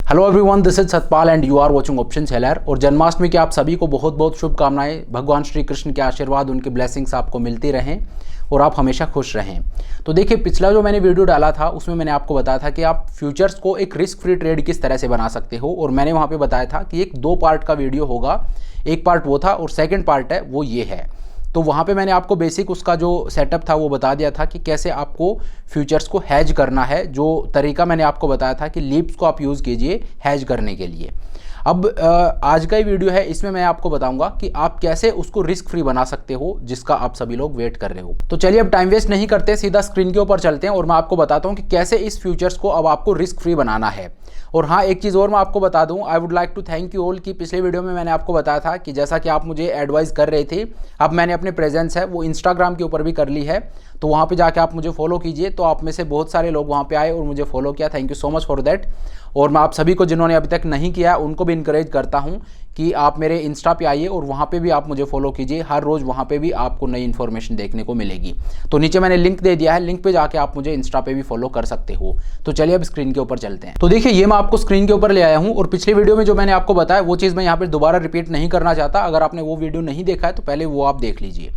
Hello everyone, this is Satpal and you are watching option seller. और जन्माष्टमी की आप सभी को बहुत बहुत शुभकामनाएं। भगवान श्री कृष्ण के आशीर्वाद, उनके ब्लेसिंग्स आपको मिलती रहें और आप हमेशा खुश रहें। तो देखिए, पिछला जो मैंने वीडियो डाला था उसमें मैंने आपको बताया था कि आप फ्यूचर्स को एक रिस्क फ्री ट्रेड किस तरह से बना सकते हो, और मैंने वहाँ पे बताया था कि एक 2 पार्ट का वीडियो होगा। एक पार्ट वो था और सेकेंड पार्ट है वो ये है। तो वहाँ पे मैंने आपको बेसिक उसका जो सेटअप था वो बता दिया था कि कैसे आपको फ्यूचर्स को हैज करना है। जो तरीका मैंने आपको बताया था कि लीप्स को आप यूज़ कीजिए हैज करने के लिए। अब आज का ही वीडियो है, इसमें मैं आपको बताऊंगा कि आप कैसे उसको रिस्क फ्री बना सकते हो, जिसका आप सभी लोग वेट कर रहे हो। तो चलिए अब टाइम वेस्ट नहीं करते, सीधा स्क्रीन के ऊपर चलते हैं और मैं आपको बताता हूं कि कैसे इस फ्यूचर्स को अब आपको रिस्क फ्री बनाना है। और हाँ, एक चीज़ और मैं आपको बता दूं, I would like to thank you all कि पिछले वीडियो में मैंने आपको बताया था कि जैसा कि आप मुझे एडवाइस कर रहे थे, अब मैंने अपने प्रेजेंस है वो इंस्टाग्राम के ऊपर भी कर ली है। तो वहाँ पे जाके आप मुझे फॉलो कीजिए। तो आप में से बहुत सारे लोग वहाँ पे आए और मुझे फॉलो किया, thank you so much for that. और मैं आप सभी को जिन्होंने अभी तक नहीं किया उनको भी इनकरेज करता हूँ कि आप मेरे इंस्टा पे आइए और वहाँ पे भी आप मुझे फॉलो कीजिए। हर रोज़ वहाँ पे भी आपको नई इन्फॉर्मेशन देखने को मिलेगी। तो नीचे मैंने लिंक दे दिया है, लिंक पे जाके आप मुझे इंस्टा पे भी फॉलो कर सकते हो। तो चलिए अब स्क्रीन के ऊपर चलते हैं। तो देखिए, ये मैं आपको स्क्रीन के ऊपर ले आया हूँ और पिछले वीडियो में जो मैंने आपको बताया वो चीज़ मैं यहाँ पर दोबारा रिपीट नहीं करना चाहता। अगर आपने वो वीडियो नहीं देखा है तो पहले वो आप देख लीजिए।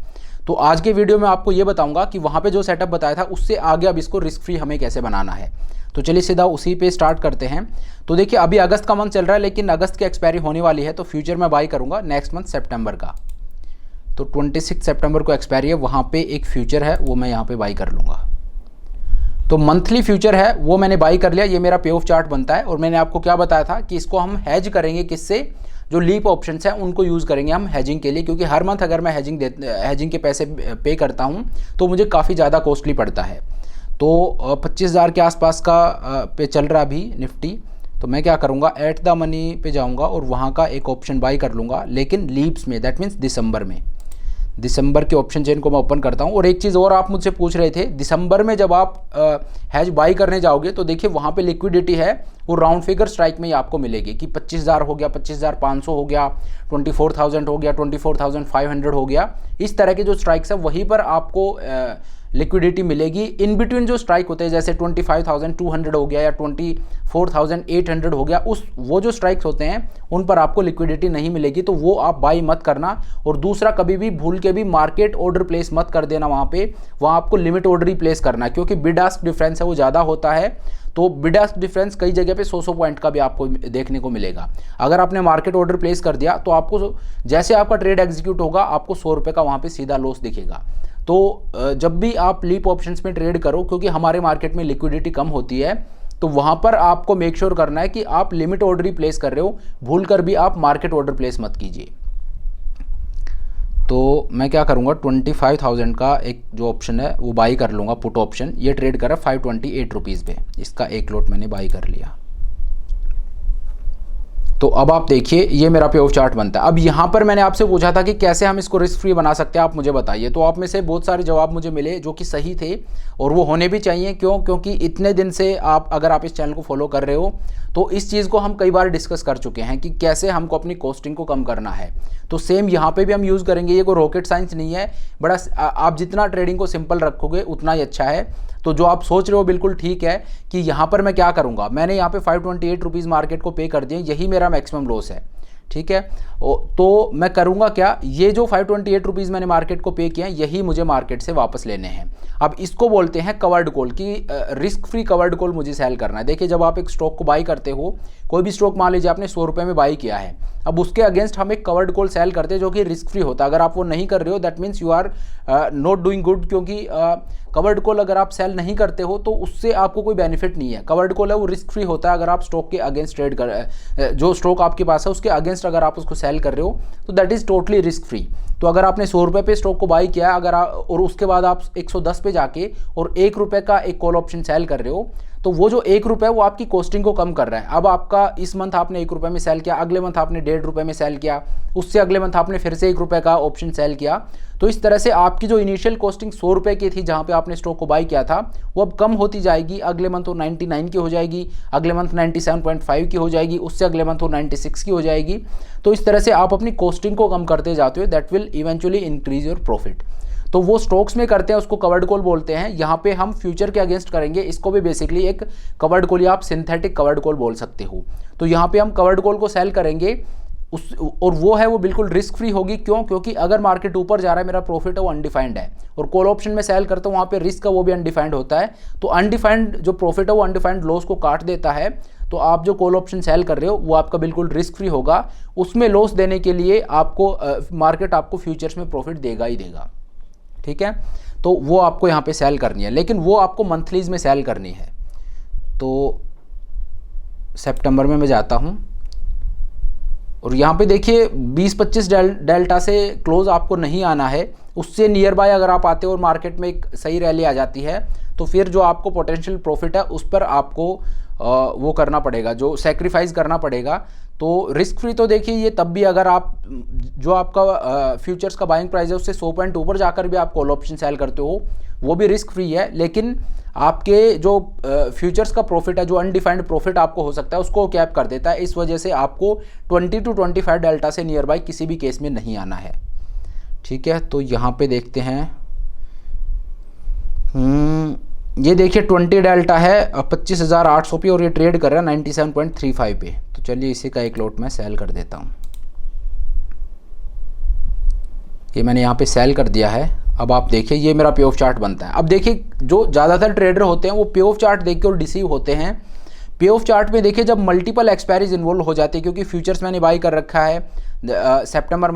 तो आज के वीडियो में आपको ये बताऊंगा कि वहाँ पे जो सेटअप बताया था उससे आगे अब इसको रिस्क फ्री हमें कैसे बनाना है। तो चलिए सीधा उसी पे स्टार्ट करते हैं। तो देखिए, अभी अगस्त का मंथ चल रहा है, लेकिन अगस्त की एक्सपायरी होने वाली है। तो फ्यूचर में बाई करूंगा नेक्स्ट मंथ सितंबर का। तो 26 सितंबर को एक्सपायरी है, वहाँ पे एक फ्यूचर है वो मैं यहाँ पे बाई कर लूँगा। तो मंथली फ्यूचर है वो मैंने बाई कर लिया। ये मेरा पे ऑफ चार्ट बनता है और मैंने आपको क्या बताया था कि इसको हम हैज करेंगे किससे, जो लीप ऑप्शंस हैं उनको यूज़ करेंगे हम हैजिंग के लिए। क्योंकि हर मंथ अगर मैं हैजिंग के पैसे पे करता हूँ तो मुझे काफ़ी ज़्यादा कॉस्टली पड़ता है। तो 25,000 के आसपास का पे चल रहा अभी निफ्टी। तो मैं क्या करूँगा, एट द मनी पे जाऊँगा और वहाँ का एक ऑप्शन बाई कर लूँगा, लेकिन लीप्स में, दैट मीन्स दिसंबर में। दिसंबर के ऑप्शन चेन को मैं ओपन करता हूँ। और एक चीज़ और आप मुझसे पूछ रहे थे, दिसंबर में जब आप हैज बाई करने जाओगे तो देखिए वहाँ पे लिक्विडिटी है वो राउंड फिगर स्ट्राइक में ही आपको मिलेगी कि 25,000 हो गया, 25,500 हो गया, 24,000 हो गया, 24,500 हो गया। इस तरह के जो स्ट्राइक्स है वहीं पर आपको लिक्विडिटी मिलेगी। इन बिटवीन जो स्ट्राइक होते हैं जैसे 25,200 हो गया या 24,800 हो गया, वो जो स्ट्राइक्स होते हैं उन पर आपको लिक्विडिटी नहीं मिलेगी। तो वो आप बाई मत करना। और दूसरा, कभी भी भूल के भी मार्केट ऑर्डर प्लेस मत कर देना वहाँ पे। वहाँ आपको लिमिट ऑर्डर ही प्लेस करना है, क्योंकि बिड आस्क डिफरेंस है वो ज़्यादा होता है। तो बिड आस्क डिफरेंस कई जगह पे 100 पॉइंट का भी आपको देखने को मिलेगा। अगर आपने मार्केट ऑर्डर प्लेस कर दिया तो आपको जैसे आपका ट्रेड एग्जीक्यूट होगा आपको 100 रुपये का वहाँ पे सीधा लॉस दिखेगा। तो जब भी आप लीप ऑप्शंस में ट्रेड करो, क्योंकि हमारे मार्केट में लिक्विडिटी कम होती है, तो वहाँ पर आपको मेक श्योर करना है कि आप लिमिट ऑर्डर ही प्लेस कर रहे हो। भूल कर भी आप मार्केट ऑर्डर प्लेस मत कीजिए। तो मैं क्या करूँगा, 25,000 का एक जो ऑप्शन है वो बाई कर लूँगा, पुट ऑप्शन। ये ट्रेड कर रहा है 528 रुपीज़ पे। इसका एक लॉट मैंने बाई कर लिया। तो अब आप देखिए, ये मेरा पे ऑफ चार्ट बनता है। अब यहाँ पर मैंने आपसे पूछा था कि कैसे हम इसको रिस्क फ्री बना सकते हैं, आप मुझे बताइए। तो आप में से बहुत सारे जवाब मुझे मिले जो कि सही थे और वो होने भी चाहिए। क्योंकि इतने दिन से अगर आप इस चैनल को फॉलो कर रहे हो तो इस चीज़ को हम कई बार डिस्कस कर चुके हैं कि कैसे हमको अपनी कॉस्टिंग को कम करना है। तो सेम यहाँ पे भी हम यूज़ करेंगे। ये कोई रॉकेट साइंस नहीं है, बड़ा आप जितना ट्रेडिंग को सिंपल रखोगे उतना ही अच्छा है। तो जो आप सोच रहे हो बिल्कुल ठीक है कि यहाँ पर मैं क्या करूँगा, मैंने यहाँ पे 528 रुपीज़ मार्केट को पे कर दिए, यही मेरा मैक्सिमम लॉस है, ठीक है। तो मैं करूँगा क्या, ये जो 528 रुपीज़ मैंने मार्केट को पे किया है यही मुझे मार्केट से वापस लेने हैं। अब इसको बोलते हैं कवर्ड कॉल, कि रिस्क फ्री कवर्ड कॉल मुझे सेल करना है। देखिए, जब आप एक स्टॉक को बाई करते हो, कोई भी स्टॉक मान लीजिए आपने 100 रुपये में बाई किया है, अब उसके अगेंस्ट हम एक कवर्ड कॉल सेल करते हैं जो कि रिस्क फ्री होता है। अगर आप वो नहीं कर रहे हो that means you are not doing good, क्योंकि कवर्ड कॉल अगर आप सेल नहीं करते हो तो उससे आपको कोई बेनिफिट नहीं है। कवर्ड कॉल है वो रिस्क फ्री होता है। अगर आप स्टॉक के अगेंस्ट ट्रेड जो स्टॉक आपके पास है उसके अगेंस्ट अगर आप उसको सेल कर रहे हो तो that is totally risk free. तो अगर आपने 100 रुपये पे स्टॉक को बाई किया और उसके बाद आप 110 पे जाके और 1 रुपये का एक कॉल ऑप्शन सेल कर रहे हो, तो वो जो 1 रुपये वो आपकी कॉस्टिंग को कम कर रहा है। अब आपका इस मंथ आपने 1 रुपये में सेल किया, अगले मंथ आपने 1.5 रुपये में सेल किया, उससे अगले मंथ आपने फिर से 1 रुपये का ऑप्शन सेल किया। तो इस तरह से आपकी जो इनिशियल कॉस्टिंग 100 रुपये की थी जहाँ पे आपने स्टॉक को बाई किया था वो अब कम होती जाएगी। अगले मंथ वो 99 की हो जाएगी, अगले मंथ 97.5 की हो जाएगी, उससे अगले मंथ वो 96 की हो जाएगी। तो इस तरह से आप अपनी कॉस्टिंग को कम करते जाते हो, that will eventually increase your profit. तो वो स्टॉक्स में करते हैं, उसको कवर्ड कॉल बोलते हैं। यहाँ पे हम फ्यूचर के अगेंस्ट करेंगे, इसको भी बेसिकली एक कवर्ड कॉल या आप सिंथेटिक कवर्ड कॉल बोल सकते हो। तो यहाँ पे हम कवर्ड कॉल को सेल करेंगे और वो है वो बिल्कुल रिस्क फ्री होगी। क्यों? क्योंकि अगर मार्केट ऊपर जा रहा है, मेरा प्रॉफिट है वो अनडिफाइंड है, और कॉल ऑप्शन में सेल करता हूँ वहाँ पे रिस्क है वो भी अनडिफाइंड होता है। तो अनडिफाइंड जो प्रॉफिट है वो अनडिफाइंड लॉस को काट देता है। तो आप जो कॉल ऑप्शन सेल कर रहे हो वो आपका बिल्कुल रिस्क फ्री होगा। उसमें लॉस देने के लिए आपको मार्केट आपको फ्यूचर्स में प्रॉफिट देगा ही देगा। ठीक है, तो वो आपको यहाँ पे सेल करनी है, लेकिन वो आपको मंथलीज में सेल करनी है। तो सितंबर में मैं जाता हूँ और यहाँ पे देखिए 20-25 डेल्टा से क्लोज आपको नहीं आना है, उससे नियर बाय अगर आप आते हो और मार्केट में एक सही रैली आ जाती है तो फिर जो आपको पोटेंशियल प्रॉफिट है उस पर आपको वो करना पड़ेगा, जो सेक्रीफाइस करना पड़ेगा। तो रिस्क फ्री तो देखिए ये तब भी अगर आप जो आपका फ्यूचर्स का बाइंग प्राइस है उससे 100 पॉइंट ऊपर जाकर भी आप कॉल ऑप्शन सेल करते हो, वो भी रिस्क फ्री है। लेकिन आपके जो फ्यूचर्स का प्रॉफिट है, जो अनडिफाइंड प्रॉफिट आपको हो सकता है, उसको कैप कर देता है। इस वजह से आपको 20 to 25 डेल्टा से नियर बाई किसी भी केस में नहीं आना है। ठीक है, तो यहाँ पे देखते हैं, ये देखिए 20 डेल्टा है 25,800 पे और ये ट्रेड कर रहा है 97.35 पे। तो चलिए इसी का एक लॉट मैं सेल कर देता हूँ। ये मैंने यहाँ पे सेल कर दिया है। अब आप देखिए ये मेरा पे ऑफ चार्ट बनता है। अब देखिए जो ज़्यादातर ट्रेडर होते हैं वो पे ऑफ चार्ट देख के और डिसीव होते हैं। पे ऑफ चार्ट में देखिए जब मल्टीपल एक्सपायरीज इन्वॉल्व हो जाती है, क्योंकि फ्यूचर्स मैंने बाई कर रखा है सितंबर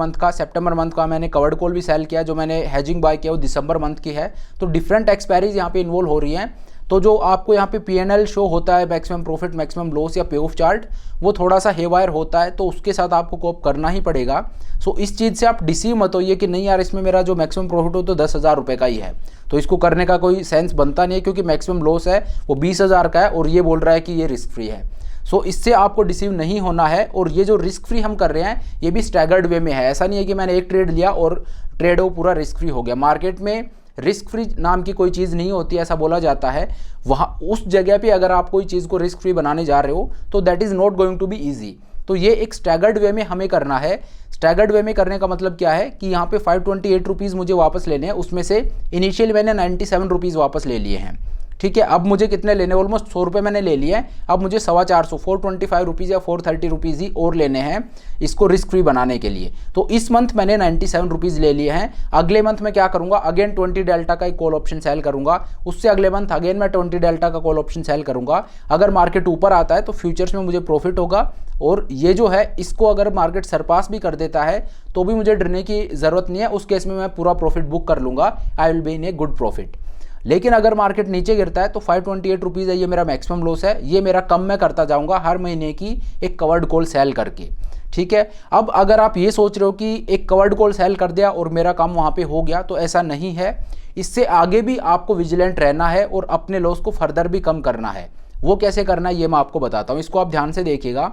मंथ का मैंने कवर्ड कॉल भी सेल किया, जो मैंने हेजिंग बाय किया वो दिसंबर मंथ की है। तो डिफरेंट एक्सपायरीज यहाँ पे इन्वॉल्व हो रही हैं। तो जो आपको यहाँ पे पीएनएल शो होता है, मैक्सिमम प्रॉफिट मैक्सिमम लॉस या पे ऑफ चार्ट, वो थोड़ा सा हेवायर होता है, तो उसके साथ आपको कोप करना ही पड़ेगा। सो इस चीज़ से आप डिसीव मत होइए कि नहीं यार इसमें मेरा जो मैक्सिमम प्रॉफिट हो तो 10,000 रुपये का ही है, तो इसको करने का कोई सेंस बनता नहीं है, क्योंकि मैक्सिमम लॉस है वो 20,000 का है और ये बोल रहा है कि ये रिस्क फ्री है। सो इससे आपको डिसीव नहीं होना है। और ये जो रिस्क फ्री हम कर रहे हैं ये भी स्टैगर्ड वे में है। ऐसा नहीं है कि मैंने एक ट्रेड लिया और ट्रेड वो पूरा रिस्क फ्री हो गया। मार्केट में रिस्क फ्री नाम की कोई चीज़ नहीं होती, ऐसा बोला जाता है। वहाँ उस जगह पे अगर आप कोई चीज़ को रिस्क फ्री बनाने जा रहे हो तो that is not going to be easy. तो ये एक स्टैगर्ड वे में हमें करना है। स्टैगर्ड वे में करने का मतलब क्या है कि यहाँ पे 528 रुपीज़ मुझे वापस लेने हैं, उसमें से इनिशियली मैंने 97 रुपीज़ वापस ले लिए हैं। ठीक है, अब मुझे कितने लेने, ऑलमोस्ट 100 रुपये मैंने ले लिए हैं। अब मुझे 425 425 रुपीज़ या 430 रुपीज़ ही और लेने हैं इसको रिस्क फ्री बनाने के लिए। तो इस मंथ मैंने 97 रुपीज़ ले लिए हैं। अगले मंथ मैं क्या करूँगा, अगेन 20 डेल्टा का एक कॉल ऑप्शन सेल करूँगा। उससे अगले मंथ अगेन मैं 20 डेल्टा का कॉल ऑप्शन सेल करूँगा। अगर मार्केट ऊपर आता है तो फ्यूचर्स में मुझे प्रॉफिट होगा, और ये जो है इसको अगर मार्केट सरपास भी कर देता है तो भी मुझे डरने की ज़रूरत नहीं है। उस केस में मैं पूरा प्रॉफिट बुक कर लूँगा, I will be in a good profit. लेकिन अगर मार्केट नीचे गिरता है तो 528 रुपीज़ है, ये मेरा मैक्सिमम लॉस है, ये मेरा कम मैं करता जाऊंगा हर महीने की एक कवर्ड कॉल सेल करके। ठीक है, अब अगर आप ये सोच रहे हो कि एक कवर्ड कॉल सेल कर दिया और मेरा काम वहाँ पे हो गया, तो ऐसा नहीं है। इससे आगे भी आपको विजिलेंट रहना है और अपने लॉस को फर्दर भी कम करना है। वो कैसे करना है ये मैं आपको बताता हूँ, इसको आप ध्यान से देखिएगा।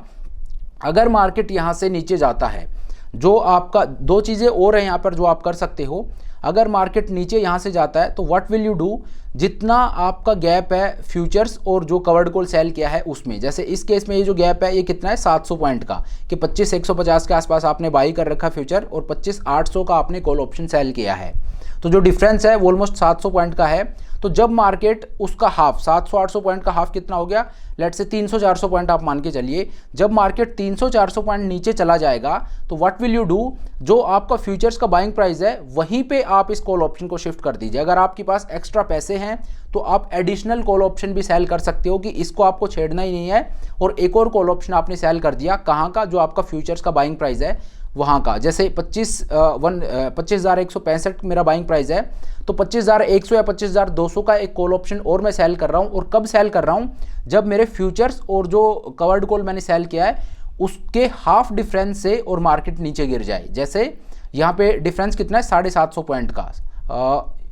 अगर मार्केट यहाँ से नीचे जाता है, जो आपका दो चीज़ें और हैं यहाँ पर जो आप कर सकते हो। अगर मार्केट नीचे यहाँ से जाता है तो व्हाट विल यू डू, जितना आपका गैप है फ्यूचर्स और जो कवर्ड कॉल सेल किया है उसमें, जैसे इस केस में ये जो गैप है ये कितना है 700 पॉइंट का, कि 25,150 के आसपास आपने बाई कर रखा फ्यूचर और 25,800 का आपने कॉल ऑप्शन सेल किया है। तो जो डिफरेंस है वो ऑलमोस्ट 700 पॉइंट का है। तो जब मार्केट उसका हाफ 700-800 पॉइंट का हाफ कितना हो गया, लेट से 300-400 पॉइंट आप मान के चलिए। जब मार्केट 300-400 पॉइंट नीचे चला जाएगा तो व्हाट विल यू डू, जो आपका फ्यूचर्स का बाइंग प्राइस है वहीं पे आप इस कॉल ऑप्शन को शिफ्ट कर दीजिए। अगर आपके पास एक्स्ट्रा पैसे हैं तो आप एडिशनल कॉल ऑप्शन भी सेल कर सकते हो कि इसको आपको छेड़ना ही नहीं है, और एक और कॉल ऑप्शन आपने सेल कर दिया कहाँ का, जो आपका फ्यूचर्स का बाइंग प्राइस है वहाँ का। जैसे 25,165 मेरा बाइंग प्राइस है, तो 25,100 या 25,200 का एक कॉल ऑप्शन और मैं सेल कर रहा हूँ। और कब सेल कर रहा हूँ, जब मेरे फ्यूचर्स और जो कवर्ड कॉल मैंने सेल किया है उसके हाफ डिफरेंस से और मार्केट नीचे गिर जाए। जैसे यहाँ पे डिफरेंस कितना है 750 पॉइंट का,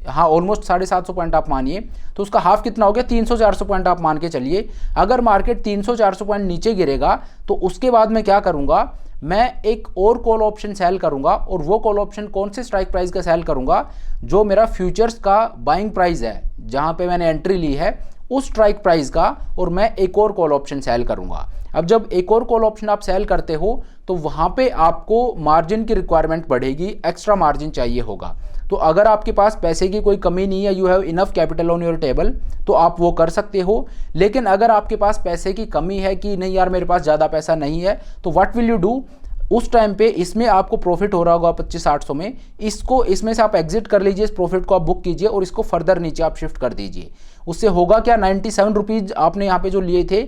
हाँ ऑलमोस्ट 750 पॉइंट आप मानिए, तो उसका हाफ कितना हो गया 300-400 पॉइंट आप मान के चलिए। अगर मार्केट 300-400 पॉइंट नीचे गिरेगा तो उसके बाद मैं क्या करूँगा, मैं एक और कॉल ऑप्शन सेल करूंगा। और वो कॉल ऑप्शन कौन से स्ट्राइक प्राइस का सेल करूंगा, जो मेरा फ्यूचर्स का बाइंग प्राइस है जहां पे मैंने एंट्री ली है उस स्ट्राइक प्राइस का और मैं एक और कॉल ऑप्शन सेल करूंगा। अब जब एक और कॉल ऑप्शन आप सेल करते हो तो वहां पे आपको मार्जिन की रिक्वायरमेंट बढ़ेगी, एक्स्ट्रा मार्जिन चाहिए होगा। तो अगर आपके पास पैसे की कोई कमी नहीं है, you have enough capital on your table, तो आप वो कर सकते हो। लेकिन अगर आपके पास पैसे की कमी है कि नहीं यार मेरे पास ज़्यादा पैसा नहीं है, तो व्हाट विल यू डू, उस टाइम पे इसमें आपको प्रॉफिट हो रहा होगा 2500 में, इसमें से आप एग्जिट कर लीजिए, इस प्रॉफिट को आप बुक कीजिए और इसको फर्दर नीचे आप शिफ्ट कर दीजिए। उससे होगा क्या, 97 रुपीज़ आपने यहाँ पे जो लिए थे,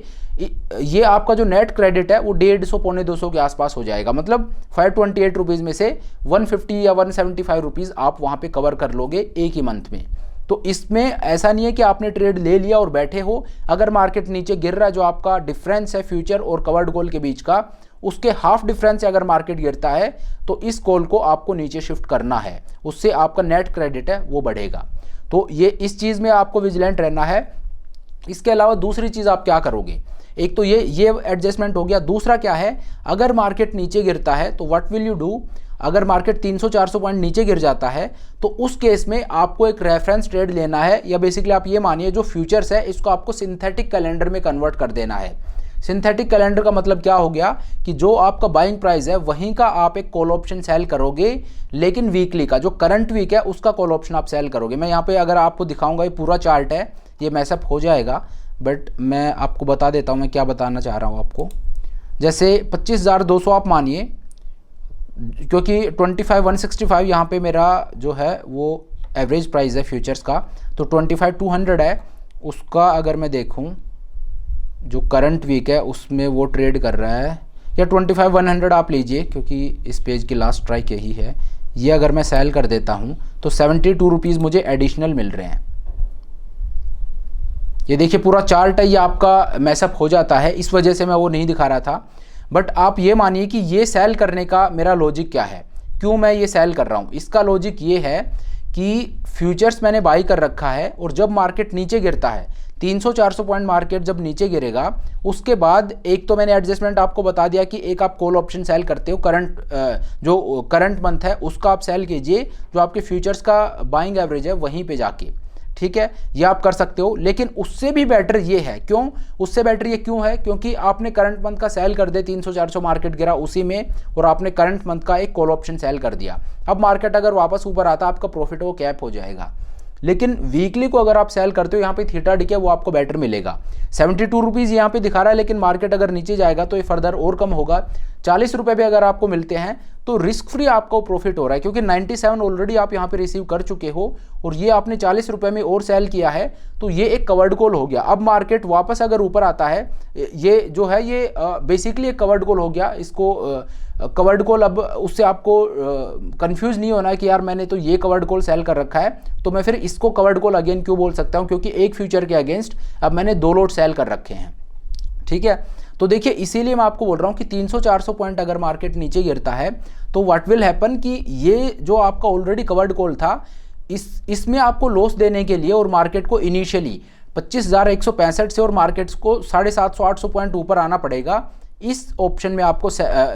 ये आपका जो नेट क्रेडिट है वो 150 पौने 200 के आसपास हो जाएगा। मतलब 528 रुपीज़ में से 150 या 175 रुपीज़ आप वहाँ पे कवर कर लोगे एक ही मंथ में। तो इसमें ऐसा नहीं है कि आपने ट्रेड ले लिया और बैठे हो, अगर मार्केट नीचे गिर रहा है, जो आपका डिफरेंस है फ्यूचर और कवर्ड कॉल के बीच का, उसके हाफ डिफरेंस से अगर मार्केट गिरता है तो इस कॉल को आपको नीचे शिफ्ट करना है, उससे आपका नेट क्रेडिट है वो बढ़ेगा। तो ये इस चीज़ में आपको विजिलेंट रहना है। इसके अलावा दूसरी चीज़ आप क्या करोगे, एक तो ये एडजस्टमेंट हो गया। दूसरा क्या है, अगर मार्केट नीचे गिरता है तो व्हाट विल यू डू, अगर मार्केट 300-400 पॉइंट नीचे गिर जाता है तो उस केस में आपको एक रेफरेंस ट्रेड लेना है, या बेसिकली आप ये मानिए जो फ्यूचर्स है इसको आपको सिंथेटिक कैलेंडर में कन्वर्ट कर देना है। सिंथेटिक कैलेंडर का मतलब क्या हो गया कि जो आपका बाइंग प्राइस है वहीं का आप एक कॉल ऑप्शन सेल करोगे, लेकिन वीकली का जो करंट वीक है उसका कॉल ऑप्शन आप सेल करोगे। मैं यहाँ पे अगर आपको दिखाऊंगा, ये पूरा चार्ट है, ये मैसअप हो जाएगा, बट मैं आपको बता देता हूँ मैं क्या बताना चाह रहा हूँ आपको। जैसे 25,200 आप मानिए, क्योंकि 25,165 यहाँ पे मेरा जो है वो एवरेज प्राइस है फ्यूचर्स का, तो 25,200 है उसका। अगर मैं देखूँ जो करंट वीक है उसमें वो ट्रेड कर रहा है, या 25,100 आप लीजिए, क्योंकि इस पेज की लास्ट स्ट्राइक यही है। ये अगर मैं सेल कर देता हूँ तो 72 रुपीज़ मुझे एडिशनल मिल रहे हैं। ये देखिए पूरा चार्ट है, ये आपका मैसअप हो जाता है, इस वजह से मैं वो नहीं दिखा रहा था। बट आप ये मानिए कि ये सेल करने का मेरा लॉजिक क्या है, क्यों मैं ये सेल कर रहा हूँ। इसका लॉजिक ये है कि फ्यूचर्स मैंने बाई कर रखा है, और जब मार्केट नीचे गिरता है 300-400 पॉइंट मार्केट जब नीचे गिरेगा, उसके बाद एक तो मैंने एडजस्टमेंट आपको बता दिया कि एक आप कॉल ऑप्शन सेल करते हो, जो करंट मंथ है उसका आप सेल कीजिए, जो आपके फ्यूचर्स का बाइंग एवरेज है वहीं पे जाके, ठीक है, ये आप कर सकते हो। लेकिन उससे भी बेटर ये है, क्यों उससे बेटर ये क्यों है, क्योंकि आपने करंट मंथ का सेल कर दे, 300-400 मार्केट गिरा उसी में, और आपने करंट मंथ का एक कॉल ऑप्शन सेल कर दिया। अब मार्केट अगर वापस ऊपर आता, आपका प्रॉफिट वो कैप हो जाएगा। लेकिन वीकली को अगर आप सेल करते हो, यहाँ पे थीटा डिके वो आपको बेटर मिलेगा। 72 रुपीज़ यहाँ पे दिखा रहा है, लेकिन मार्केट अगर नीचे जाएगा तो ये फर्दर और कम होगा। 40 रुपये पे अगर आपको मिलते हैं तो रिस्क फ्री आपको प्रॉफिट हो रहा है, क्योंकि 97 ऑलरेडी आप यहाँ पे रिसीव कर चुके हो, और ये आपने 40 रुपये में और सेल किया है, तो ये एक कवर्ड कॉल हो गया। अब मार्केट वापस अगर ऊपर आता है, ये जो है ये बेसिकली एक कवर्ड कॉल हो गया। इसको कवर्ड कॉल, अब उससे आपको कंफ्यूज नहीं होना है कि यार मैंने तो ये कवर्ड कॉल सेल कर रखा है, तो मैं फिर इसको कवर्ड कॉल अगेन क्यों बोल सकता हूँ, क्योंकि एक फ्यूचर के अगेंस्ट अब मैंने 2 लॉट सेल कर रखे हैं, ठीक है। तो देखिए इसीलिए मैं आपको बोल रहा हूँ कि 300-400 पॉइंट अगर मार्केट नीचे गिरता है तो व्हाट विल हैपन कि ये जो आपका ऑलरेडी कवर्ड कॉल था, इसमें आपको लॉस देने के लिए, और मार्केट को इनिशियली 25,165 से और मार्केट्स को 750-800 पॉइंट ऊपर आना पड़ेगा इस ऑप्शन में आपको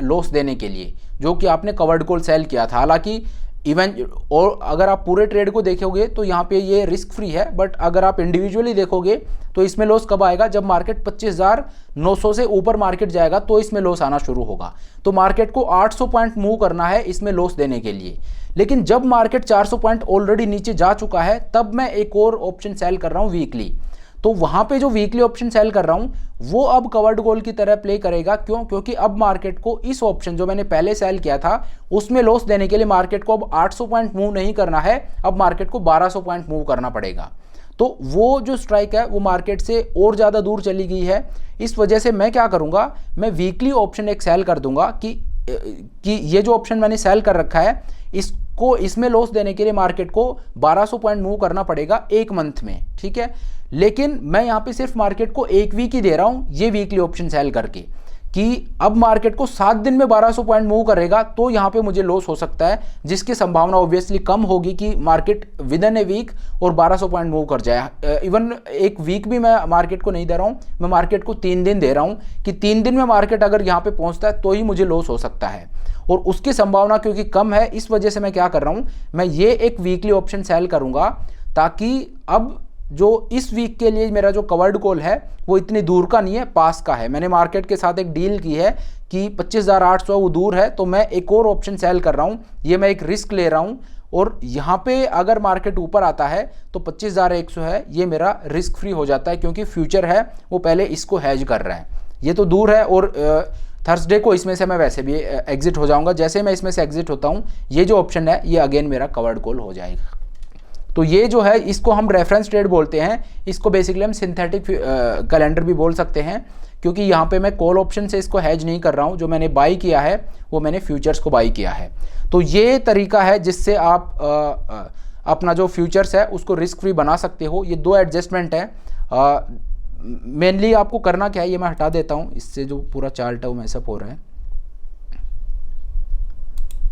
लॉस देने के लिए, जो कि आपने कवर्ड कॉल सेल किया था। हालांकि इवन और अगर आप पूरे ट्रेड को देखोगे तो यहाँ पे ये रिस्क फ्री है, बट अगर आप इंडिविजुअली देखोगे तो इसमें लॉस कब आएगा, जब मार्केट 25,900 से ऊपर मार्केट जाएगा तो इसमें लॉस आना शुरू होगा। तो मार्केट को 800 पॉइंट मूव करना है इसमें लॉस देने के लिए। लेकिन जब मार्केट 400 पॉइंट ऑलरेडी नीचे जा चुका है, तब मैं एक और ऑप्शन सेल कर रहा हूँ वीकली। तो वहां पे जो वीकली ऑप्शन सेल कर रहा हूं वो अब कवर्ड कॉल की तरह प्ले करेगा। क्यों? क्योंकि अब मार्केट को इस ऑप्शन जो मैंने पहले सेल किया था उसमें लॉस देने के लिए मार्केट को अब 800 पॉइंट मूव नहीं करना है, अब मार्केट को 1200 पॉइंट मूव करना पड़ेगा। तो वो जो स्ट्राइक है वो मार्केट से और ज़्यादा दूर चली गई है। इस वजह से मैं क्या करूँगा, मैं वीकली ऑप्शन एक सेल कर दूंगा कि ये जो ऑप्शन मैंने सेल कर रखा है इसको इसमें लॉस देने के लिए मार्केट को 1200 पॉइंट मूव करना पड़ेगा एक मंथ में, ठीक है। लेकिन मैं यहाँ पे सिर्फ मार्केट को एक वीक ही दे रहा हूँ ये वीकली ऑप्शन सेल करके, कि अब मार्केट को 7 दिन में 1200 पॉइंट मूव करेगा तो यहाँ पे मुझे लॉस हो सकता है, जिसकी संभावना ऑब्वियसली कम होगी कि market within a week और 1200 पॉइंट मूव कर जाए। इवन एक वीक भी मैं मार्केट को नहीं दे रहा हूँ, मैं मार्केट को 3 दिन दे रहा हूँ कि 3 दिन में मार्केट अगर यहाँ पे पहुँचता है तो ही मुझे लॉस हो सकता है, और उसकी संभावना क्योंकि कम है इस वजह से मैं क्या कर रहा हूँ, मैं ये एक वीकली ऑप्शन सेल करूँगा ताकि अब जो इस वीक के लिए मेरा जो कवर्ड कॉल है वो इतनी दूर का नहीं है, पास का है। मैंने मार्केट के साथ एक डील की है कि 25,800 वो दूर है, तो मैं एक और ऑप्शन सेल कर रहा हूँ। ये मैं एक रिस्क ले रहा हूँ और यहाँ पे अगर मार्केट ऊपर आता है तो 25,100 है, ये मेरा रिस्क फ्री हो जाता है क्योंकि फ्यूचर है वो पहले इसको हैज कर रहा है। ये तो दूर है और थर्सडे को इसमें से मैं वैसे भी एग्जिट हो जाऊंगा। जैसे मैं इसमें से एग्जिट होता हूँ, ये जो ऑप्शन है ये अगेन मेरा कवर्ड कॉल हो जाएगा। तो ये जो है इसको हम रेफरेंस ट्रेड बोलते हैं। इसको बेसिकली हम सिंथेटिक कैलेंडर भी बोल सकते हैं क्योंकि यहाँ पे मैं कॉल ऑप्शन से इसको हैज नहीं कर रहा हूँ। जो मैंने बाई किया है वो मैंने फ्यूचर्स को बाई किया है। तो ये तरीका है जिससे आप अपना जो फ्यूचर्स है उसको रिस्क फ्री बना सकते हो। ये दो एडजस्टमेंट है। मेनली आपको करना क्या है, ये मैं हटा देता हूँ, इससे जो पूरा चार्ट है वो मैसअप हो रहा है।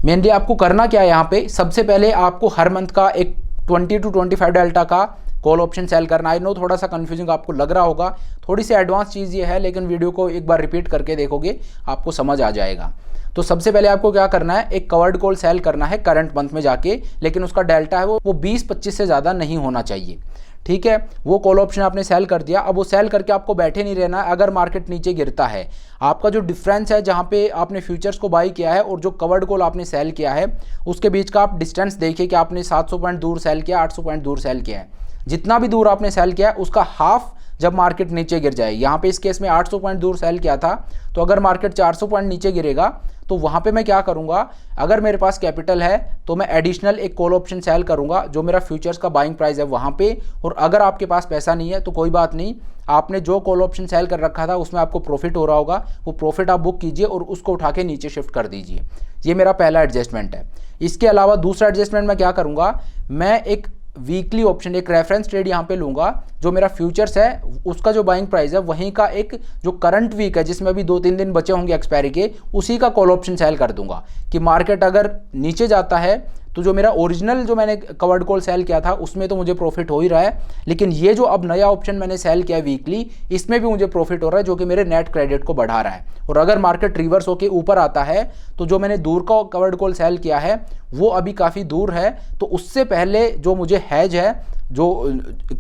मेनली आपको करना क्या है, यहाँ पे सबसे पहले आपको हर मंथ का एक 20 to 25 डेल्टा का कॉल ऑप्शन सेल करना। आई नो थोड़ा सा कंफ्यूजिंग आपको लग रहा होगा, थोड़ी सी एडवांस चीज़ ये है, लेकिन वीडियो को एक बार रिपीट करके देखोगे आपको समझ आ जाएगा। तो सबसे पहले आपको क्या करना है, एक कवर्ड कॉल सेल करना है करंट मंथ में जाके, लेकिन उसका डेल्टा है वो 20-25 से ज़्यादा नहीं होना चाहिए। ठीक है, वो कॉल ऑप्शन आपने सेल कर दिया। अब वो सेल करके आपको बैठे नहीं रहना है। अगर मार्केट नीचे गिरता है, आपका जो डिफरेंस है जहाँ पे आपने फ्यूचर्स को बाई किया है और जो कवर्ड कॉल आपने सेल किया है उसके बीच का आप डिस्टेंस देखिए कि आपने 700 पॉइंट दूर सेल किया, 800 पॉइंट दूर सेल किया है। जितना भी दूर आपने सेल किया है उसका हाफ जब मार्केट नीचे गिर जाए, यहाँ पे इस केस में 800 पॉइंट दूर सेल किया था, तो अगर मार्केट 400 पॉइंट नीचे गिरेगा तो वहाँ पे मैं क्या करूँगा, अगर मेरे पास कैपिटल है तो मैं एडिशनल एक कॉल ऑप्शन सेल करूँगा जो मेरा फ्यूचर्स का बाइंग प्राइस है वहाँ पे। और अगर आपके पास पैसा नहीं है तो कोई बात नहीं, आपने जो कॉल ऑप्शन सेल कर रखा था उसमें आपको प्रॉफिट हो रहा होगा, वो प्रॉफिट आप बुक कीजिए और उसको उठा के नीचे शिफ्ट कर दीजिए। ये मेरा पहला एडजस्टमेंट है। इसके अलावा दूसरा एडजस्टमेंट मैं क्या करूँगा, मैं एक वीकली ऑप्शन, एक रेफरेंस ट्रेड यहाँ पे लूँगा। जो मेरा फ्यूचर्स है उसका जो बाइंग प्राइस है वहीं का एक जो करंट वीक है जिसमें अभी 2-3 दिन बचे होंगे एक्सपायरी के, उसी का कॉल ऑप्शन सेल कर दूंगा कि मार्केट अगर नीचे जाता है तो जो मेरा ओरिजिनल जो मैंने कवर्ड कॉल सेल किया था उसमें तो मुझे प्रॉफिट हो ही रहा है, लेकिन ये जो अब नया ऑप्शन मैंने सेल किया है वीकली, इसमें भी मुझे प्रॉफिट हो रहा है जो कि मेरे नेट क्रेडिट को बढ़ा रहा है। और अगर मार्केट रिवर्स होकर ऊपर आता है तो जो मैंने दूर का कवर्ड कॉल सेल किया है वो अभी काफ़ी दूर है, तो उससे पहले जो मुझे हैज है, जो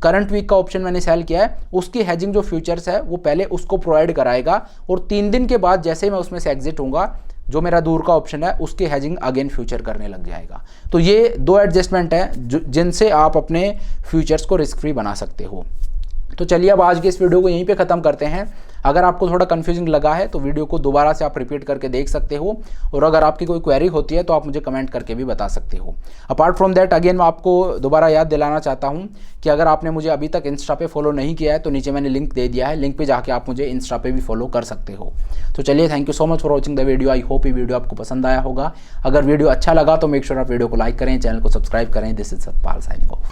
करंट वीक का ऑप्शन मैंने सेल किया है उसकी हैजिंग जो फ्यूचर्स है वो पहले उसको प्रोवाइड कराएगा। और 3 दिन के बाद जैसे मैं उसमें से एग्जिट होऊंगा, जो मेरा दूर का ऑप्शन है उसकी हैजिंग अगेन फ्यूचर करने लग जाएगा। तो ये 2 एडजस्टमेंट हैं जिनसे आप अपने फ्यूचर्स को रिस्क फ्री बना सकते हो। तो चलिए अब आज के इस वीडियो को यहीं पे ख़त्म करते हैं। अगर आपको थोड़ा कंफ्यूजिंग लगा है तो वीडियो को दोबारा से आप रिपीट करके देख सकते हो, और अगर आपकी कोई क्वेरी होती है तो आप मुझे कमेंट करके भी बता सकते हो। अपार्ट फ्रॉम दैट अगेन मैं आपको दोबारा याद दिलाना चाहता हूँ कि अगर आपने मुझे अभी तक इंस्टा पे फॉलो नहीं किया है तो नीचे मैंने लिंक दे दिया है, लिंक पे जाके आप मुझे इंस्टा पे भी फॉलो कर सकते हो। तो चलिए, thank you so much for watching the video. I hope ये वीडियो आपको पसंद आया होगा। अगर वीडियो अच्छा लगा तो मेक श्योर आप वीडियो को लाइक करें, चैनल को सब्सक्राइब करें। This is Satpal signing off.